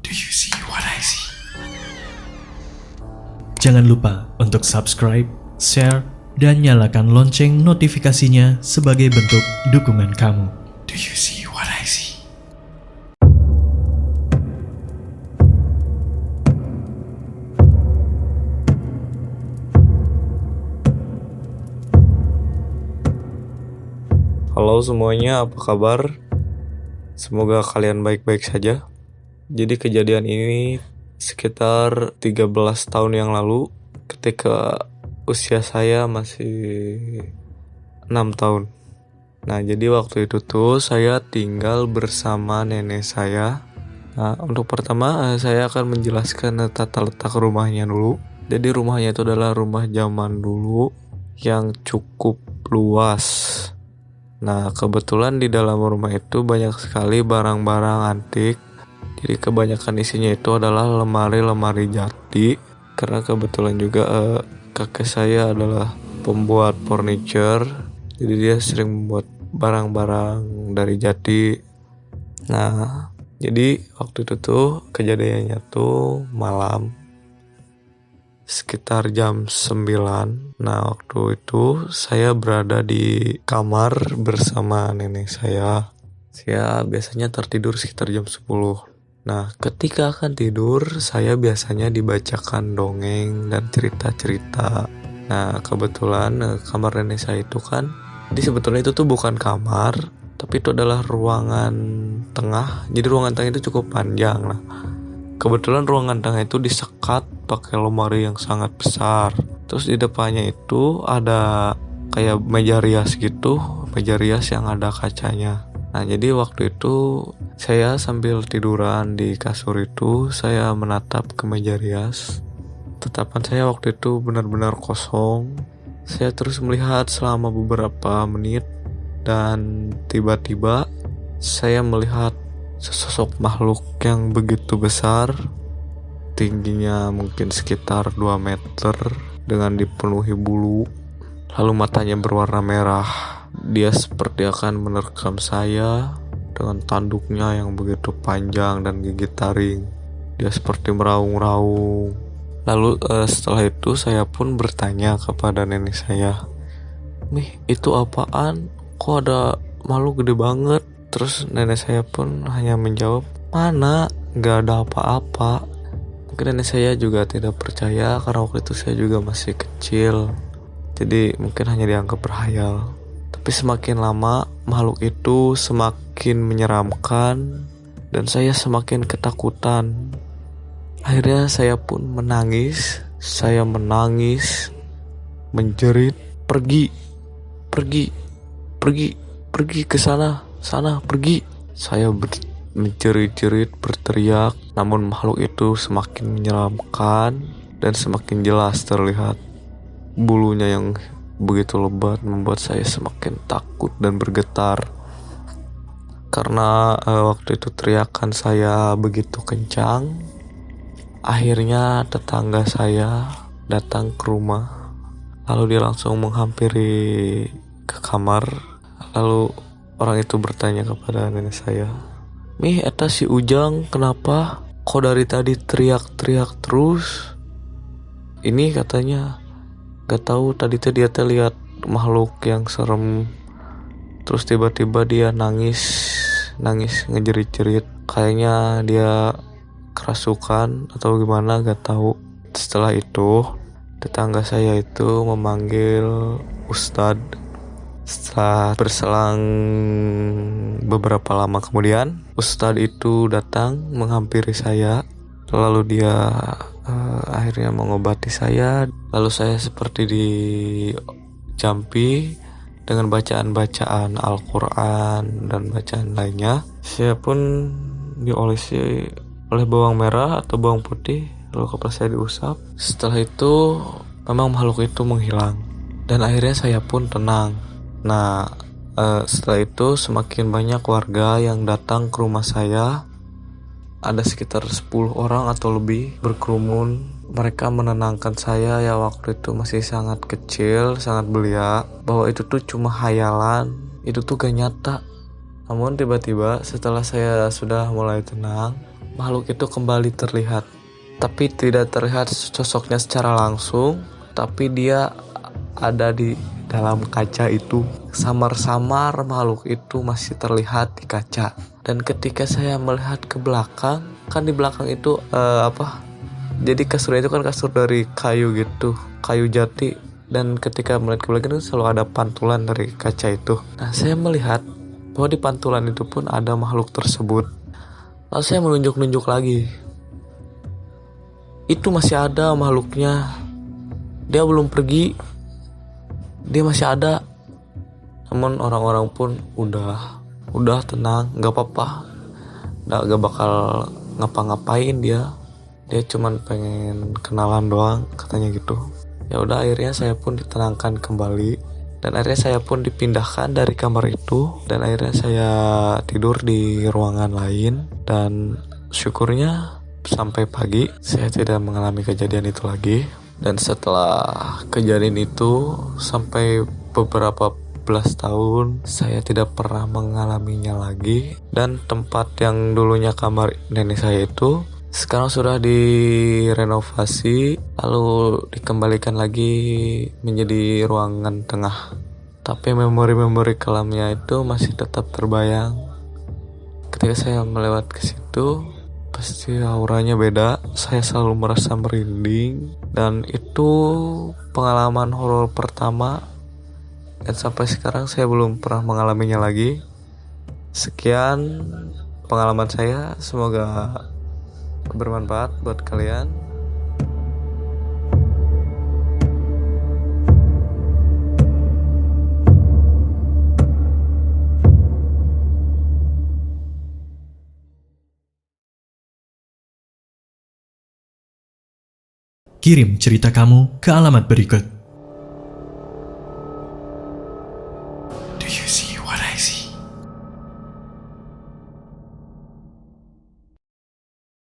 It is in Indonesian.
Do you see what I see? Jangan lupa untuk subscribe, share, dan nyalakan lonceng notifikasinya sebagai bentuk dukungan kamu. Do you see what I see? Halo semuanya, apa kabar? Semoga kalian baik-baik saja. Jadi kejadian ini sekitar 13 tahun yang lalu ketika usia saya masih 6 tahun. Nah, jadi waktu itu tuh saya tinggal bersama nenek saya. Nah, untuk pertama saya akan menjelaskan tata letak rumahnya dulu. Jadi rumahnya itu adalah rumah zaman dulu yang cukup luas. Nah, kebetulan di dalam rumah itu banyak sekali barang-barang antik. Jadi kebanyakan isinya itu adalah lemari-lemari jati. Karena kebetulan juga kakek saya adalah pembuat furniture. Jadi dia sering membuat barang-barang dari jati. Nah, jadi waktu itu tuh kejadiannya tuh malam. Sekitar jam 9. Nah, waktu itu saya berada di kamar bersama nenek saya. Saya biasanya tertidur sekitar jam 10. Nah, ketika akan tidur, saya biasanya dibacakan dongeng dan cerita-cerita. Nah, kebetulan kamar nenek saya itu kan, jadi sebetulnya itu tuh bukan kamar, tapi itu adalah ruangan tengah. Jadi ruangan tengah itu cukup panjang lah. Kebetulan ruangan tengah itu disekat pakai lemari yang sangat besar. Terus di depannya itu ada kayak meja rias gitu, meja rias yang ada kacanya. Nah, jadi waktu itu saya sambil tiduran di kasur itu, saya menatap ke meja rias. Tatapan saya waktu itu benar-benar kosong. Saya terus melihat selama beberapa menit dan tiba-tiba saya melihat sesosok makhluk yang begitu besar, tingginya mungkin sekitar 2 meter dengan dipenuhi bulu, lalu matanya berwarna merah. Dia seperti akan menerkam saya dengan tanduknya yang begitu panjang dan gigi taring. Dia seperti meraung-raung. Lalu setelah itu saya pun bertanya kepada nenek saya, "Mih, itu apaan? Kok ada makhluk gede banget?" Terus nenek saya pun hanya menjawab, "Mana? Gak ada apa-apa." Mungkin nenek saya juga tidak percaya karena waktu itu saya juga masih kecil. Jadi mungkin hanya dianggap berhayal. Tapi semakin lama makhluk itu semakin menyeramkan dan saya semakin ketakutan. Akhirnya saya pun menangis. Saya menangis, menjerit, pergi ke sana, pergi. Saya menjerit-jerit, berteriak, namun makhluk itu semakin menyeramkan dan semakin jelas terlihat. Bulunya yang begitu lebat membuat saya semakin takut dan bergetar. Karena waktu itu teriakan saya begitu kencang, akhirnya tetangga saya datang ke rumah. Lalu dia langsung menghampiri ke kamar. Lalu orang itu bertanya kepada nenek saya, "Mih, eta si Ujang kenapa? Kok dari tadi teriak-teriak terus?" Ini katanya, "Gak tahu, tadi dia lihat makhluk yang serem. Terus tiba-tiba dia nangis ngejerit-jerit. Kayaknya dia kerasukan atau gimana, gak tahu." Setelah itu tetangga saya itu memanggil Ustadz. Setelah berselang beberapa lama kemudian, Ustadz itu datang menghampiri saya. Lalu dia akhirnya mengobati saya. Lalu saya seperti dijampi dengan bacaan-bacaan Al-Quran dan bacaan lainnya. Saya pun diolesi oleh bawang merah atau bawang putih. Lalu kepala saya diusap. Setelah itu memang makhluk itu menghilang. Dan akhirnya saya pun tenang. Nah, setelah itu semakin banyak warga yang datang ke rumah saya. Ada sekitar 10 orang atau lebih berkerumun. Mereka menenangkan saya ya waktu itu masih sangat kecil, sangat belia, bahwa itu tuh cuma hayalan, itu tuh gak nyata. Namun tiba-tiba setelah saya sudah mulai tenang, makhluk itu kembali terlihat. Tapi tidak terlihat sosoknya secara langsung, tapi dia ada di dalam kaca itu. Samar-samar makhluk itu masih terlihat di kaca. Dan ketika saya melihat ke belakang, kan di belakang itu jadi kasurnya itu kan kasur dari kayu gitu, kayu jati. Dan ketika melihat ke belakang itu selalu ada pantulan dari kaca itu. Nah, saya melihat bahwa di pantulan itu pun ada makhluk tersebut. Lalu saya menunjuk-nunjuk lagi. Itu masih ada makhluknya. Dia belum pergi. Dia masih ada. Namun orang-orang pun udah tenang, gak apa-apa. Gak bakal ngapa-ngapain dia. Dia cuman pengen kenalan doang, katanya gitu. Ya udah, akhirnya saya pun ditenangkan kembali, dan akhirnya saya pun dipindahkan dari kamar itu, dan akhirnya saya tidur di ruangan lain. Dan syukurnya sampai pagi saya tidak mengalami kejadian itu lagi. Dan setelah kejadian itu sampai beberapa belas tahun saya tidak pernah mengalaminya lagi. Dan tempat yang dulunya kamar nenek saya itu sekarang sudah direnovasi, lalu dikembalikan lagi menjadi ruangan tengah. Tapi memori-memori kelamnya itu masih tetap terbayang. Ketika saya melewat ke situ, pasti auranya beda. Saya selalu merasa merinding, dan itu pengalaman horor pertama. Dan sampai sekarang saya belum pernah mengalaminya lagi. Sekian pengalaman saya, semoga bermanfaat buat kalian. Kirim cerita kamu ke alamat berikut. Do you see